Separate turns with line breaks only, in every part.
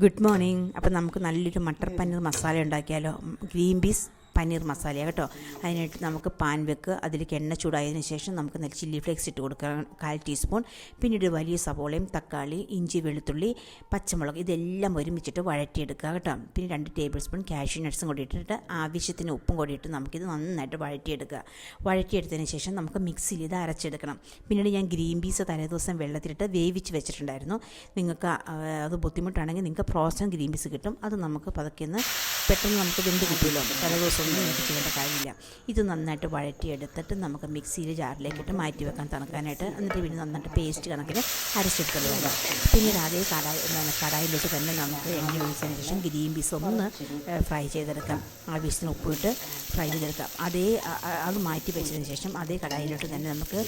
Good morning. അപ്പോൾ നമുക്ക് നല്ലൊരു മട്ടർ പനീർ മസാല ഉണ്ടാക്കിയാലോ. ഗ്രീൻ പീസ് പനീർ മസാലയാണ് കേട്ടോ. അതിനായിട്ട് നമുക്ക് പാൻ വെക്കുക. അതിലേക്ക് എണ്ണ ചൂടായതിനു ശേഷം നമുക്ക് നല്ല ചില്ലി ഫ്ലേക്സ് ഇട്ട് കൊടുക്കുക 1/4 ടീസ്പൂൺ. പിന്നീട് വലിയ സവോളയും തക്കാളി, ഇഞ്ചി, വെളുത്തുള്ളി, പച്ചമുളക് ഇതെല്ലാം ഒരുമിച്ചിട്ട് വഴറ്റിയെടുക്കുക കേട്ടോ. പിന്നെ 2 ടേബിൾ സ്പൂൺ കാഷ്യൂ നട്ട്സും കൂടി ഇട്ടിട്ട് ആവശ്യത്തിന് ഉപ്പും കൂടി ഇട്ട് നമുക്കിത് നന്നായിട്ട് വഴറ്റിയെടുക്കുക. വഴറ്റിയെടുത്തതിന് ശേഷം നമുക്ക് മിക്സിയിൽ ഇത് അരച്ചെടുക്കണം. പിന്നീട് ഞാൻ ഗ്രീൻ പീസ് തലേദിവസം വെള്ളത്തിലിട്ട് വേവിച്ച് വെച്ചിട്ടുണ്ടായിരുന്നു. നിങ്ങൾക്ക് അത് ബുദ്ധിമുട്ടാണെങ്കിൽ നിങ്ങൾക്ക് ഫ്രോസൺ ഗ്രീൻ പീസ് കിട്ടും. അത് നമുക്ക് പതുക്കെ പെട്ടെന്ന് നമുക്ക് വെന്ത് കിട്ടുമല്ലോ. തലേദിവസം നമുക്ക് ചെയ്യേണ്ട കാര്യമില്ല. ഇത് നന്നായിട്ട് വഴറ്റിയെടുത്തിട്ട് നമുക്ക് മിക്സിയിൽ ജാറിലേക്കിട്ട് മാറ്റി വെക്കാൻ തണുക്കാനായിട്ട്. എന്നിട്ട് പിന്നെ നന്നായിട്ട് പേസ്റ്റ് കണക്കിന് അരച്ചെടുക്കുന്നത് വേണം. പിന്നീട് അതേ കടായിലോട്ട് തന്നെ നമുക്ക് എണ്ണ ഒഴിച്ചതിന് ശേഷം ഗ്രീൻ പീസ് ഒന്ന് ഫ്രൈ ചെയ്തെടുക്കാം. ആവശ്യത്തിന് ഉപ്പിട്ട് ഫ്രൈ ചെയ്തെടുക്കാം. അത് മാറ്റി വെച്ചതിന് ശേഷം അതേ കടായിലോട്ട് തന്നെ നമുക്ക്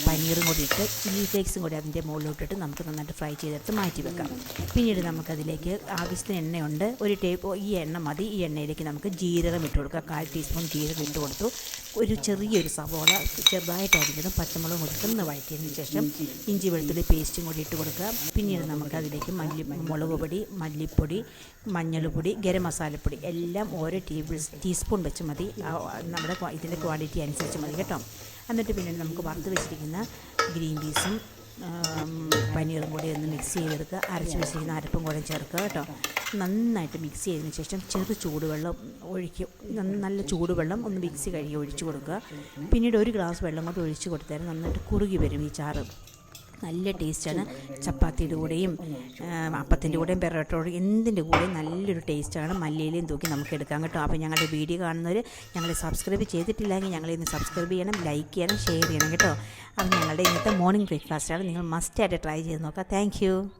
പനീറും കൂടി ഇട്ട് ചില്ലി ഫ്ലേക്സും കൂടി അതിൻ്റെ മുകളിലോട്ടിട്ട് നമുക്ക് നന്നായിട്ട് ഫ്രൈ ചെയ്തെടുത്ത് മാറ്റി വെക്കാം. പിന്നീട് നമുക്കതിലേക്ക് ആവശ്യത്തിന് എണ്ണയുണ്ട്. ഈ എണ്ണ മതി. ഈ എണ്ണയിലേക്ക് നമുക്ക് ജീരകം ഇട്ട് കൊടുക്കുക. 1/4 ടീസ്പൂൺ ജീരകം ഇട്ട് കൊടുത്തു. ചെറിയൊരു സവോള ചെറുതായിട്ട് അരിഞ്ഞതും പച്ചമുളകും കൊടുത്ത് വഴറ്റിയതിന് ശേഷം ഇഞ്ചി വെളുത്തുള്ളി പേസ്റ്റും കൂടി ഇട്ട് കൊടുക്കുക. പിന്നീട് നമുക്കതിലേക്ക് മുളക് പൊടി, മല്ലിപ്പൊടി, മഞ്ഞൾപ്പൊടി, ഗരം മസാലപ്പൊടി എല്ലാം ഓരോ ടീസ്പൂൺ വെച്ച് മതി. നമ്മുടെ ഇതിൻ്റെ ക്വാണ്ടിറ്റി അനുസരിച്ച് മതി കേട്ടോ. എന്നിട്ട് പിന്നെ നമുക്ക് വറുത്ത് വെച്ചിരിക്കുന്ന ഗ്രീൻ പീസും പനീറും കൂടി ഒന്ന് മിക്സ് ചെയ്തെടുക്കുക. അരച്ച് വെച്ചിരിക്കുന്ന അരപ്പും കൂടെ ചേർക്കുക കേട്ടോ. നന്നായിട്ട് മിക്സ് ചെയ്തതിന് ശേഷം ചൂടുവെള്ളം ഒഴിക്കും. നല്ല ചൂടുവെള്ളം ഒന്ന് മിക്സി കഴുകി ഒഴിച്ച് കൊടുക്കുക. പിന്നീട് 1 ഗ്ലാസ് വെള്ളം കൊണ്ട് ഒഴിച്ച് കൊടുത്താൽ നന്നായിട്ട് കുറുകി വരും ഈ ചാറ്. നല്ല ടേസ്റ്റാണ്. ചപ്പാത്തിയുടെ കൂടെയും അപ്പത്തിൻ്റെ കൂടെയും പെറോട്ടയോടെയും എന്തിൻ്റെ കൂടെയും നല്ലൊരു ടേസ്റ്റാണ്. മല്ലിയിലയും തൂക്കി നമുക്ക് എടുക്കാം കേട്ടോ. അപ്പോൾ ഞങ്ങളുടെ വീഡിയോ കാണുന്നവർ ഞങ്ങളെ സബ്സ്ക്രൈബ് ചെയ്തിട്ടില്ലെങ്കിൽ ഞങ്ങളെ ഇന്ന് സബ്സ്ക്രൈബ് ചെയ്യണം, ലൈക്ക് ചെയ്യണം, ഷെയർ ചെയ്യണം കേട്ടോ. അപ്പോൾ ഞങ്ങളുടെ ഇന്നത്തെ മോർണിംഗ് ബ്രേക്ക്ഫാസ്റ്റാണ്. നിങ്ങൾ മസ്റ്റായിട്ട് ട്രൈ ചെയ്ത് നോക്കാം. താങ്ക്